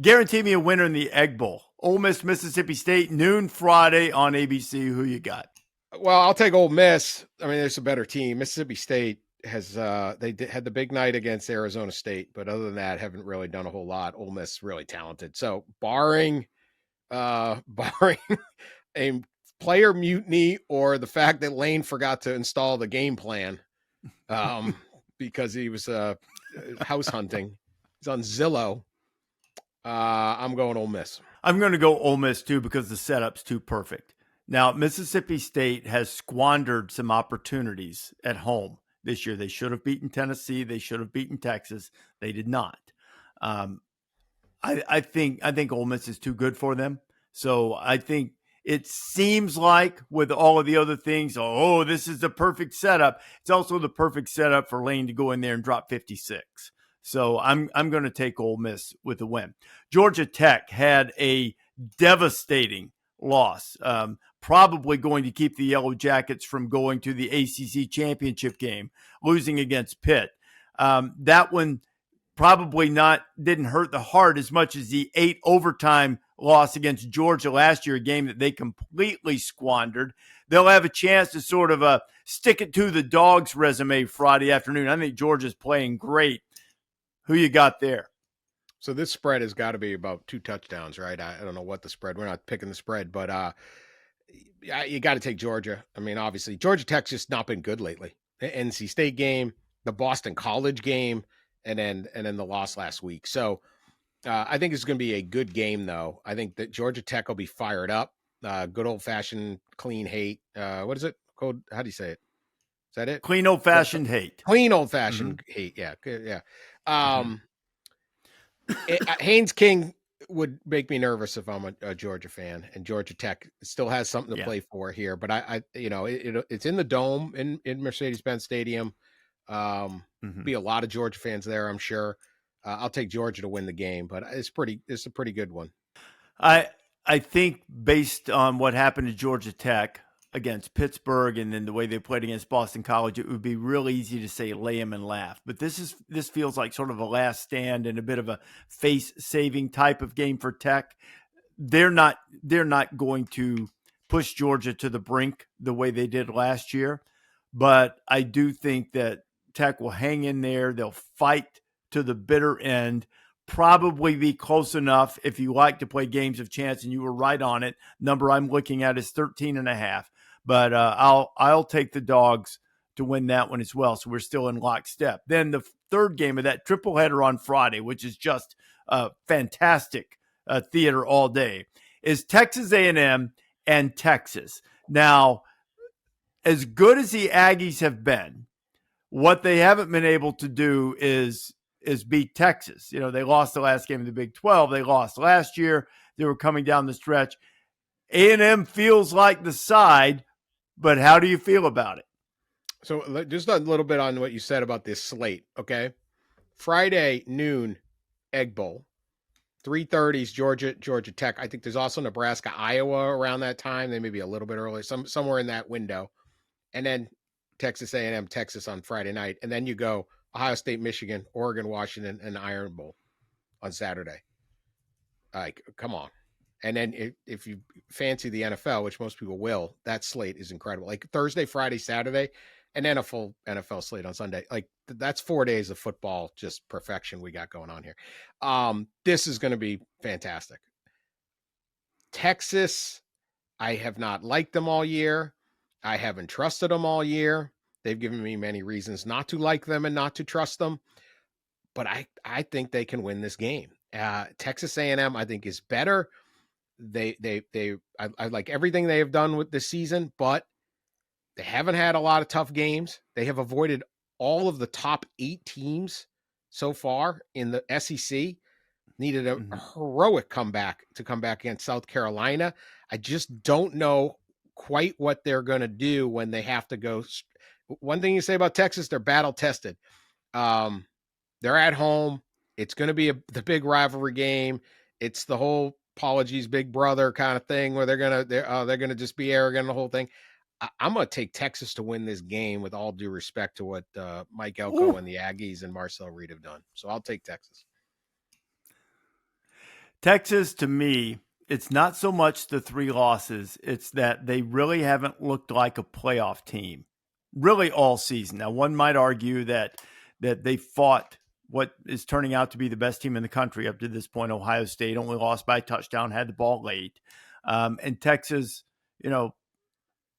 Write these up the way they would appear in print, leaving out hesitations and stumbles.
Guarantee me a winner in the Egg Bowl. Ole Miss, Mississippi State, noon Friday on ABC. Who you got? Well, I'll take Ole Miss. I mean, there's a better team. Mississippi State has had the big night against Arizona State, but other than that, haven't really done a whole lot. Ole Miss really talented. So barring a player mutiny or the fact that Lane forgot to install the game plan because he was house hunting. He's on Zillow. I'm going Ole Miss. I'm going to go Ole Miss too because the setup's too perfect. Now, Mississippi State has squandered some opportunities at home this year. They should have beaten Tennessee. They should have beaten Texas. They did not. I think Ole Miss is too good for them. So I think it seems like with all of the other things, this is the perfect setup. It's also the perfect setup for Lane to go in there and drop 56. So I'm going to take Ole Miss with the win. Georgia Tech had a devastating loss, probably going to keep the Yellow Jackets from going to the ACC championship game, losing against Pitt. That one probably didn't hurt the heart as much as the 8 overtime loss against Georgia last year, a game that they completely squandered. They'll have a chance to sort of stick it to the Dogs resume Friday afternoon. I think Georgia's playing great. Who you got there? So this spread has got to be about 2 touchdowns, right? I don't know what the spread. We're not picking the spread, but you got to take Georgia. I mean, obviously, Georgia Tech's just not been good lately. The NC State game, the Boston College game, and then the loss last week. So I think it's going to be a good game, though. I think that Georgia Tech will be fired up. Good old fashioned clean hate. What is it called? How do you say it? Is that it? Clean old fashioned hate. Clean old fashioned hate. Yeah, yeah. Haynes King would make me nervous if I'm a Georgia fan, and Georgia Tech still has something to play for here. But it's in the Dome in Mercedes-Benz Stadium. Be a lot of Georgia fans there, I'm sure. I'll take Georgia to win the game, but it's a pretty good one. I think based on what happened to Georgia Tech against Pittsburgh and then the way they played against Boston College, it would be real easy to say lay them and laugh. But this feels like sort of a last stand and a bit of a face-saving type of game for Tech. They're not going to push Georgia to the brink the way they did last year. But I do think that Tech will hang in there. They'll fight to the bitter end. Probably be close enough if you like to play games of chance, and you were right on it. Number I'm looking at is 13.5. But I'll take the Dogs to win that one as well. So we're still in lockstep. Then the third game of that triple header on Friday, which is just fantastic theater all day, is Texas A&M and Texas. Now, as good as the Aggies have been, what they haven't been able to do is beat Texas. You know, they lost the last game of the Big 12. They lost last year. They were coming down the stretch. A&M feels like the side, but how do you feel about it? So just a little bit on what you said about this slate, okay? Friday, noon, Egg Bowl. 3:30 is Georgia Tech. I think there's also Nebraska, Iowa around that time. They may be a little bit early, somewhere in that window. And then Texas A&M, Texas on Friday night. And then you go Ohio State, Michigan, Oregon, Washington, and Iron Bowl on Saturday. Like, come on. And then if you fancy the NFL, which most people will, that slate is incredible. Like Thursday, Friday, Saturday, and then a full NFL slate on Sunday. Like that's 4 days of football, just perfection we got going on here. This is going to be fantastic. Texas, I have not liked them all year. I haven't trusted them all year. They've given me many reasons not to like them and not to trust them. But I think they can win this game. Texas A&M, I think, is better. I like everything they have done with this season, but they haven't had a lot of tough games. They have avoided all of the top 8 teams so far in the SEC. Needed a heroic comeback to come back against South Carolina. I just don't know quite what they're going to do when they have to go. One thing you say about Texas, they're battle tested. They're at home. It's going to be the big rivalry game. It's the whole apologies, big brother kind of thing where they're gonna just be arrogant, the whole thing. I'm gonna take Texas to win this game with all due respect to what Mike Elko and the Aggies and Marcel Reed have done. So I'll take Texas. Texas, to me, it's not so much the 3 losses, it's that they really haven't looked like a playoff team really all season. Now, one might argue that they fought what is turning out to be the best team in the country up to this point. Ohio State only lost by a touchdown, had the ball late. And Texas, you know,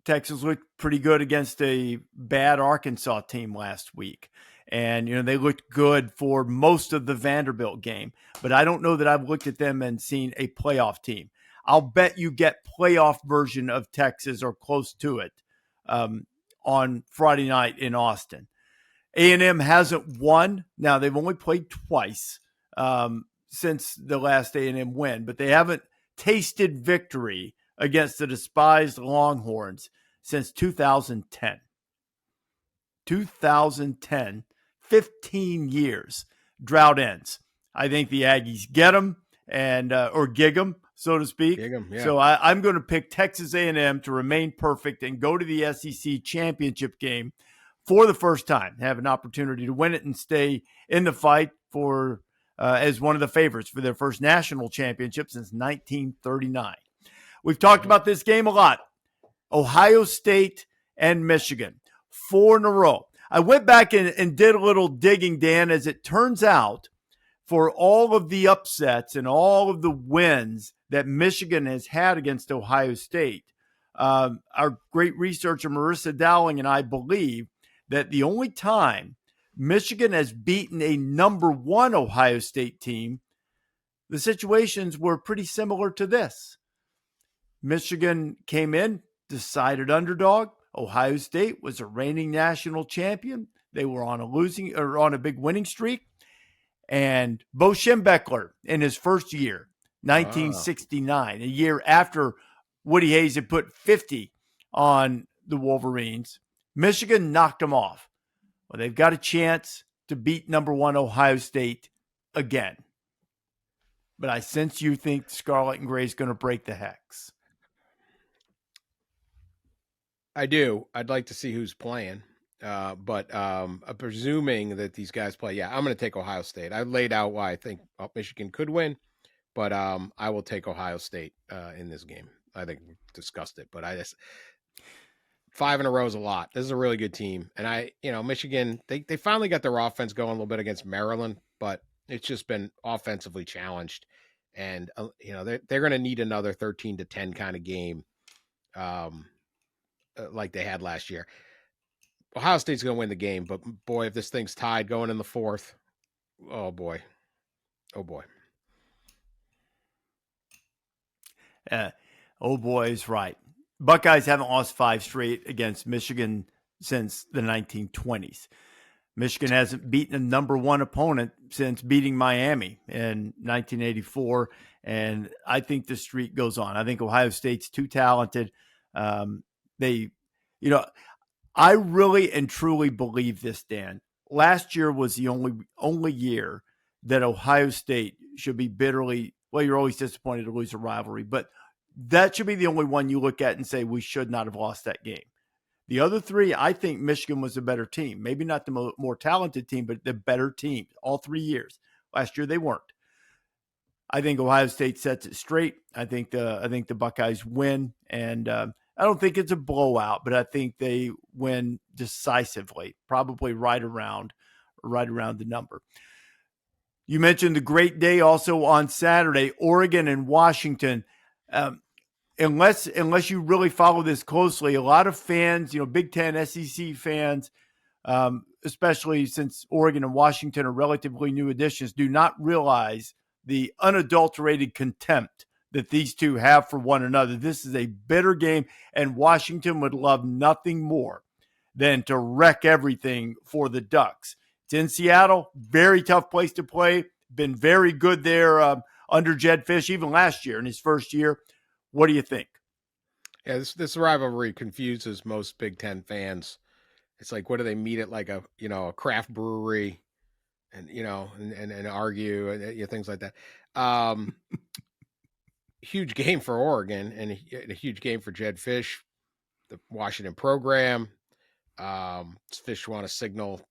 Texas looked pretty good against a bad Arkansas team last week. And, they looked good for most of the Vanderbilt game. But I don't know that I've looked at them and seen a playoff team. I'll bet you get playoff version of Texas or close to it on Friday night in Austin. A&M hasn't won. Now, they've only played twice since the last A&M win, but they haven't tasted victory against the despised Longhorns since 2010. 2010, 15 years. Drought ends. I think the Aggies get them or gig them, so to speak. Gig 'em, yeah. So I'm going to pick Texas A&M to remain perfect and go to the SEC championship game for the first time, have an opportunity to win it and stay in the fight for as one of the favorites for their first national championship since 1939. We've talked about this game a lot. Ohio State and Michigan, 4 in a row. I went back and did a little digging, Dan, as it turns out, for all of the upsets and all of the wins that Michigan has had against Ohio State, our great researcher Marissa Dowling and I believe that the only time Michigan has beaten a number 1 Ohio State team, the situations were pretty similar to this. Michigan came in, decided underdog. Ohio State was a reigning national champion. They were on a big winning streak. And Bo Schembechler in his first year, 1969, a year after Woody Hayes had put 50 on the Wolverines, Michigan knocked them off. Well, they've got a chance to beat number 1 Ohio State again. But I sense you think Scarlet and Gray is going to break the hex. I do. I'd like to see who's playing. But presuming that these guys play, I'm going to take Ohio State. I laid out why I think Michigan could win, but I will take Ohio State in this game. I think we discussed it, but 5 in a row is a lot. This is a really good team. And Michigan, they finally got their offense going a little bit against Maryland, but it's just been offensively challenged. And, they're going to need another 13-10 kind of game like they had last year. Ohio State's going to win the game, but boy, if this thing's tied going in the 4th, oh boy. Oh boy is right. Buckeyes haven't lost 5 straight against Michigan since the 1920s. Michigan hasn't beaten a number 1 opponent since beating Miami in 1984, and I think the streak goes on. I think Ohio State's too talented. I really and truly believe this, Dan. Last year was the only year that Ohio State should be bitterly, well, you're always disappointed to lose a rivalry, but that should be the only one you look at and say we should not have lost that game. The other 3, I think Michigan was a better team. Maybe not the more talented team, but the better team all 3 years. Last year they weren't. I think Ohio State sets it straight. I think the Buckeyes win, and I don't think it's a blowout, but I think they win decisively, probably right around the number. You mentioned the great day also on Saturday, Oregon and Washington. Unless you really follow this closely, a lot of fans, Big Ten, SEC fans, especially since Oregon and Washington are relatively new additions, do not realize the unadulterated contempt that these two have for one another. This is a bitter game, and Washington would love nothing more than to wreck everything for the Ducks. It's in Seattle, very tough place to play. Been very good there under Jed Fish, even last year in his first year. What do you think? Yeah, this rivalry confuses most Big Ten fans. It's like, what do they meet at, like a craft brewery, and and argue and things like that. Huge game for Oregon and a huge game for Jed Fish, the Washington program. Fish want to signal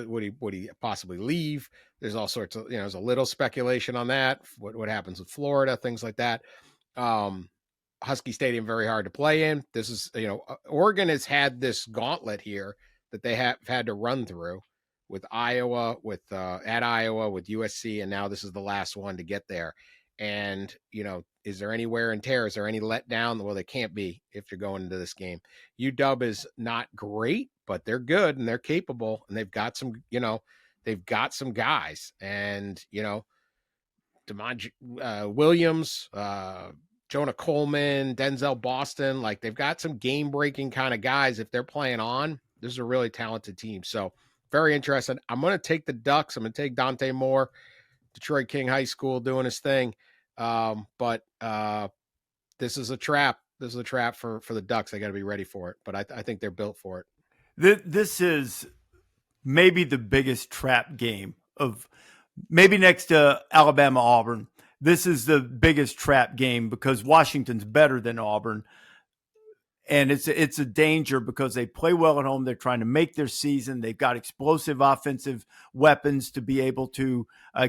would he possibly leave? There's all sorts of, there's a little speculation on that. What happens with Florida, things like that. Husky Stadium, very hard to play in. This is, Oregon has had this gauntlet here that they have had to run through with Iowa, at Iowa, with USC, and now this is the last one to get there. And, is there any wear and tear? Is there any letdown? Well, they can't be if you're going into this game. UW is not great, but they're good and they're capable, and they've got some, guys, and, DeMond Williams, Jonah Coleman, Denzel Boston, like they've got some game-breaking kind of guys. If they're playing on, this is a really talented team. So very interested. I'm going to take the Ducks. I'm going to take Dante Moore, Detroit King High School, doing his thing. But this is a trap. This is a trap for the Ducks. They got to be ready for it. But I think they're built for it. This is maybe the biggest trap game of maybe next to Alabama Auburn. This is the biggest trap game because Washington's better than Auburn. And it's a danger because they play well at home. They're trying to make their season. They've got explosive offensive weapons to be able to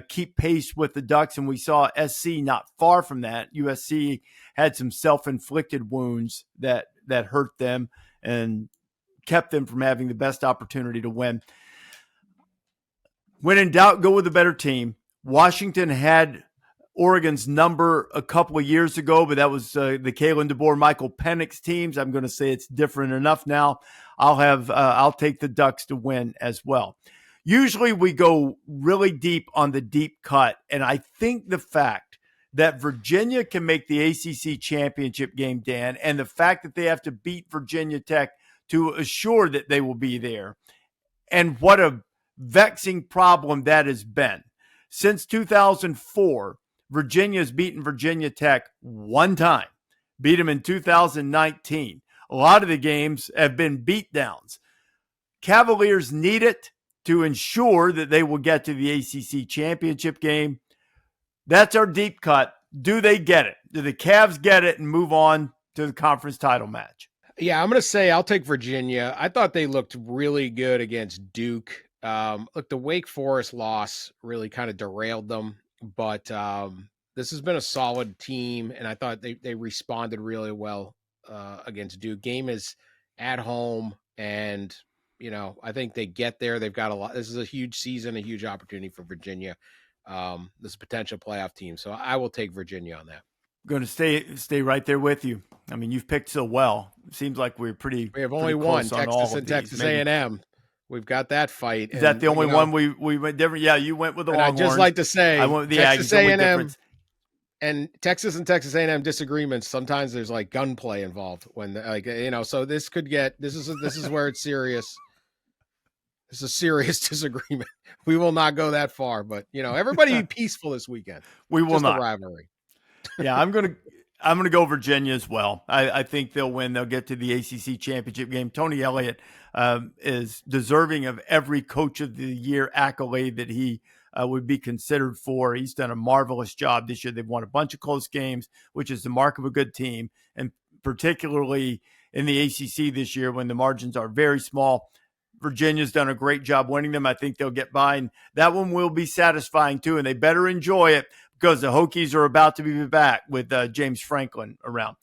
keep pace with the Ducks. And we saw SC not far from that. USC had some self-inflicted wounds that hurt them and kept them from having the best opportunity to win. When in doubt, go with a better team. Washington had Oregon's number a couple of years ago, but that was the Kalen DeBoer, Michael Penix teams. I'm going to say it's different enough now. I'll take the Ducks to win as well. Usually we go really deep on the deep cut, and I think the fact that Virginia can make the ACC championship game, Dan, and the fact that they have to beat Virginia Tech to assure that they will be there, and what a vexing problem that has been. Since 2004, Virginia's beaten Virginia Tech one time, beat them in 2019. A lot of the games have been beatdowns. Cavaliers need it to ensure that they will get to the ACC championship game. That's our deep cut. Do they get it? Do the Cavs get it and move on to the conference title match? Yeah, I'm going to say I'll take Virginia. I thought they looked really good against Duke. Look, the Wake Forest loss really kind of derailed them. But this has been a solid team, and I thought they responded really well against Duke. Game is at home, and, I think they get there. They've got a lot. This is a huge season, a huge opportunity for Virginia. This potential playoff team. So I will take Virginia on that. Going to stay right there with you. I mean, you've picked so well. It seems like we have only one, Texas and Texas A&M. We've got that fight. Is that the only one we went different? Yeah, you went with the Longhorns. I'd just like to say, I went with the Texas A&M and Texas A&M disagreements. Sometimes there's like gunplay involved when, so this could get. This is where it's serious. This is a serious disagreement. We will not go that far, but everybody be peaceful this weekend. We will just not. A rivalry. Yeah, I'm gonna go Virginia as well. I think they'll win. They'll get to the ACC championship game. Tony Elliott is deserving of every Coach of the Year accolade that he would be considered for. He's done a marvelous job this year. They've won a bunch of close games, which is the mark of a good team, and particularly in the ACC this year when the margins are very small. Virginia's done a great job winning them. I think they'll get by, and that one will be satisfying too, and they better enjoy it because the Hokies are about to be back with James Franklin around.